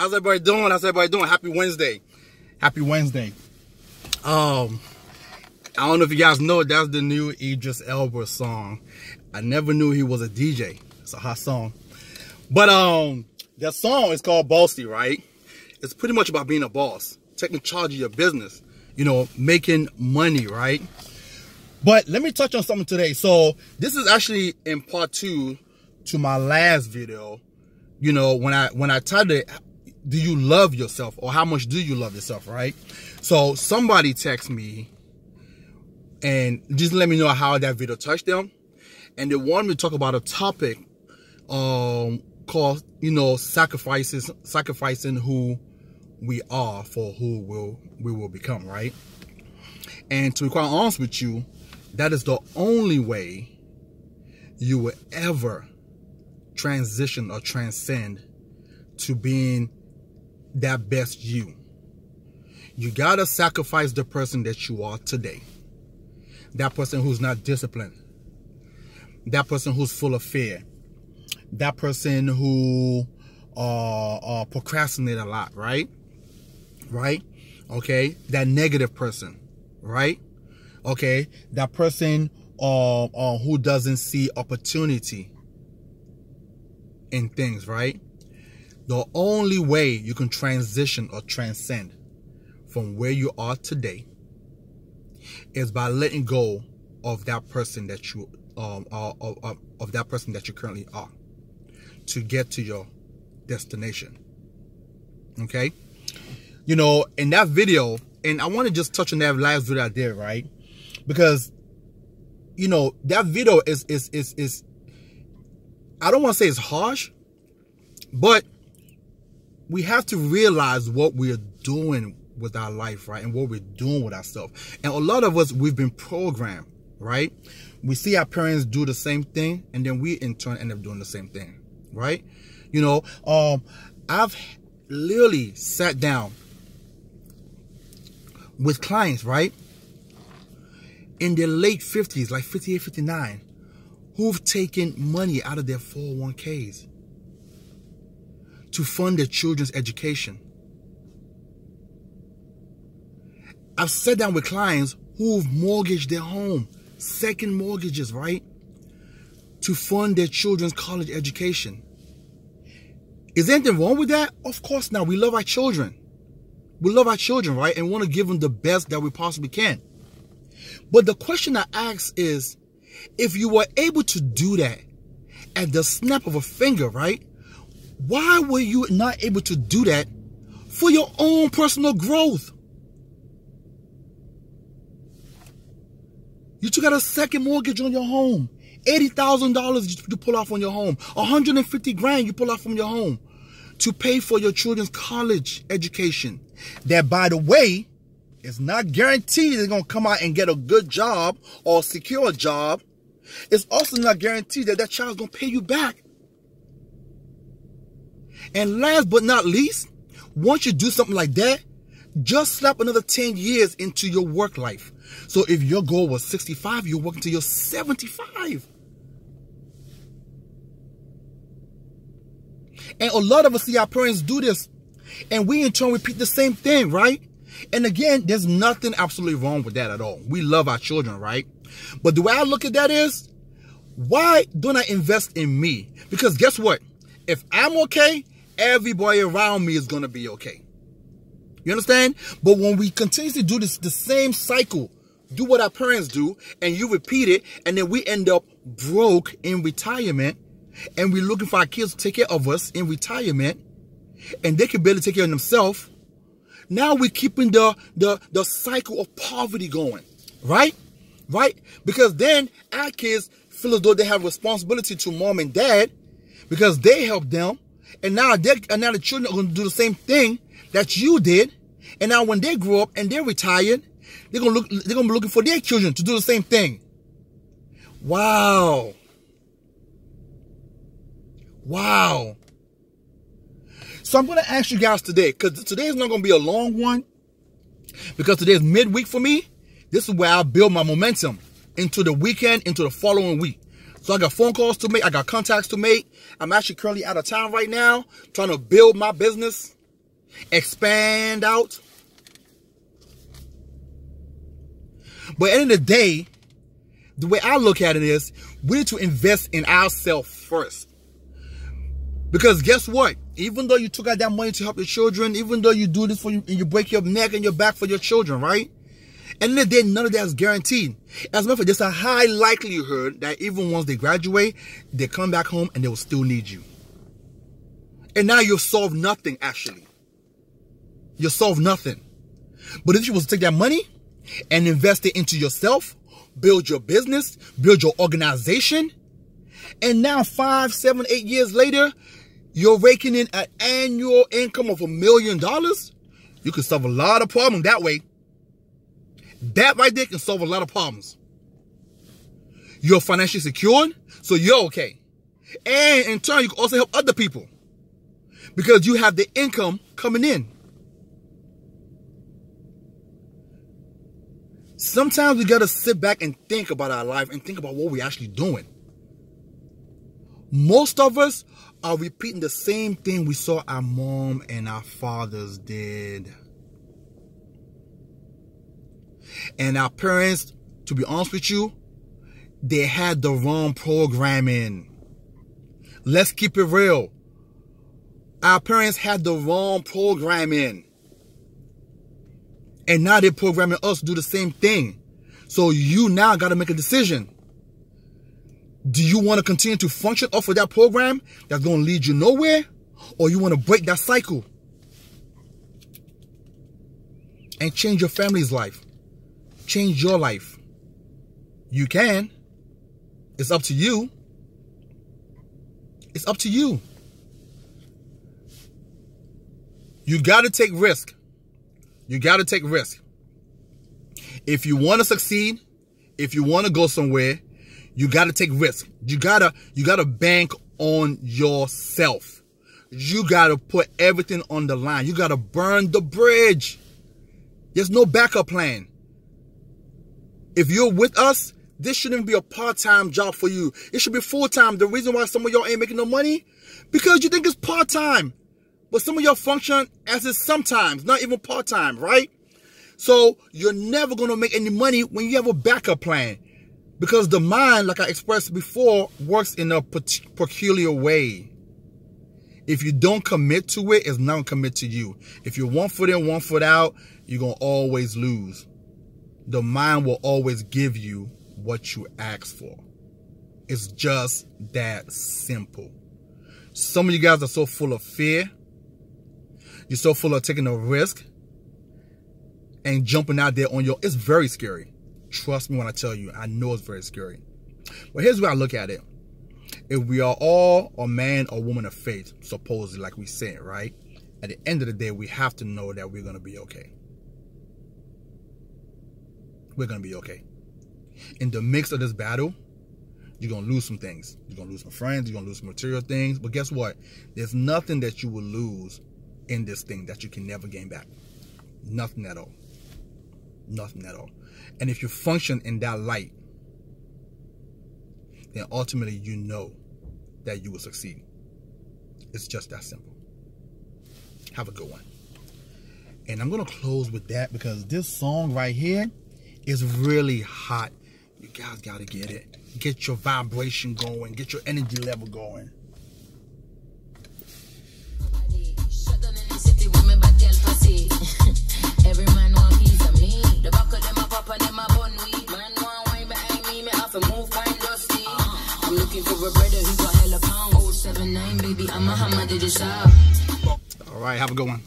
How's everybody doing? How's everybody doing? Happy Wednesday. Happy Wednesday. I don't know if you guys know, that's the new Idris Elba song. I never knew he was a DJ. It's a hot song. But that song is called Bossy, right? It's pretty much about being a boss, taking charge of your business, you know, making money, right? But let me touch on something today. So this is actually in part 2 to my last video. You know, when I titled it, do you love yourself, or how much do you love yourself, right? So somebody texted me and just let me know how that video touched them. And they wanted me to talk about a topic called, you know, sacrificing who we are for who we will become, right? And to be quite honest with you, that is the only way you will ever transition or transcend to being that best you. You gotta sacrifice the person that you are today. That person who's not disciplined. That person who's full of fear. That person who procrastinate a lot, right? Right? Okay? That negative person, right? Okay? That person who doesn't see opportunity in things, right? The only way you can transition or transcend from where you are today is by letting go of that person that you of that person that you currently are to get to your destination. Okay? You know, in that video, and I want to just touch on that last video I did, right? Because, you know, that video is I don't want to say it's harsh, but we have to realize what we're doing with our life, right? And what we're doing with ourselves. And a lot of us, we've been programmed, right? We see our parents do the same thing, and then we in turn end up doing the same thing, right? You know, I've literally sat down with clients, right? In their late 50s, like 58, 59, who've taken money out of their 401ks to fund their children's education. I've sat down with clients who've mortgaged their home, second mortgages, right? To fund their children's college education. Is there anything wrong with that? Of course not. We love our children. We love our children, right? And want to give them the best that we possibly can. But the question I ask is, if you were able to do that at the snap of a finger, right? Why were you not able to do that for your own personal growth? You took out a second mortgage on your home. $80,000 you pull off on your home. $150,000 you pull off from your home to pay for your children's college education. That, by the way, is not guaranteed they're going to come out and get a good job or secure a job. It's also not guaranteed that that child's going to pay you back. And last but not least, once you do something like that, just slap another 10 years into your work life. So if your goal was 65, you're working till you're 75. And a lot of us see our parents do this, and we in turn repeat the same thing, right? And again, there's nothing absolutely wrong with that at all. We love our children, right? But the way I look at that is, why don't I invest in me? Because guess what? If I'm okay, everybody around me is going to be okay. You understand? But when we continuously do this, the same cycle, do what our parents do, and you repeat it, and then we end up broke in retirement, and we're looking for our kids to take care of us in retirement, and they can barely take care of themselves. Now we're keeping the cycle of poverty going, right? Right? Because then our kids feel as though they have responsibility to mom and dad because they helped them, and now the children are going to do the same thing that you did. And now when they grow up and they're retired, they're gonna be looking for their children to do the same thing. Wow. Wow. So I'm going to ask you guys today, because today is not going to be a long one, because today is midweek for me. This is where I build my momentum into the weekend, into the following week. So I got phone calls to make. I got contacts to make. I'm actually currently out of town right now, trying to build my business. expand out. But at the end of the day, the way I look at it is, we need to invest in ourselves first. Because guess what? Even though you took out that money to help your children, even though you do this for you, and you break your neck and your back for your children, right? And then the day, none of that is guaranteed. As a matter of fact, there's a high likelihood that even once they graduate, they come back home and they will still need you. And now you've solved nothing, actually. You solved nothing. But if you was to take that money and invest it into yourself, build your business, build your organization, and now 5, 7, 8 years later, you're raking in an annual income of $1 million, you can solve a lot of problems that way. That right there can solve a lot of problems. You're financially secured, so you're okay. And in turn, you can also help other people because you have the income coming in. Sometimes we got to sit back and think about our life and think about what we're actually doing. Most of us are repeating the same thing we saw our mom and our fathers did. And our parents, to be honest with you, they had the wrong programming. Let's keep it real. Our parents had the wrong programming. And now they're programming us to do the same thing. So you now got to make a decision. Do you want to continue to function off of that program that's going to lead you nowhere? Or you want to break that cycle and change your family's life? Change your life. You can. It's up to you. It's up to you. You got to take risk. You got to take risk. If you want to succeed, if you want to go somewhere, you got to take risk. You got to bank on yourself. You got to put everything on the line. You got to burn the bridge. There's no backup plan. If you're with us, this shouldn't be a part-time job for you. It should be full-time. The reason why some of y'all ain't making no money, because you think it's part-time. But some of y'all function as it's sometimes, not even part-time, right? So you're never going to make any money when you have a backup plan. Because the mind, like I expressed before, works in a peculiar way. If you don't commit to it, it's not going to commit to you. If you're 1 foot in, 1 foot out, you're going to always lose. The mind will always give you what you ask for. It's just that simple. Some of you guys are so full of fear. You're so full of taking a risk and jumping out there on your... It's very scary. Trust me when I tell you. I know it's very scary. But here's where I look at it. If we are all a man or woman of faith, supposedly, like we said, right? At the end of the day, we have to know that we're going to be okay. We're going to be okay. In the mix of this battle, you're going to lose some things. You're going to lose some friends. You're going to lose some material things. But guess what? There's nothing that you will lose in this thing that you can never gain back. Nothing at all. Nothing at all. And if you function in that light, then ultimately you know that you will succeed. It's just that simple. Have a good one. And I'm going to close with that because this song right here is really hot. You guys got to get it. Get your vibration going. Get your energy level going. Every man want piece of me. The back of them a pop and them a bun weed. Man want wine behind me, me have to move kind dusty. I'm looking for a brother who got hella pound. 079, baby, I'm a hammer, did you shop? All right, have a good one.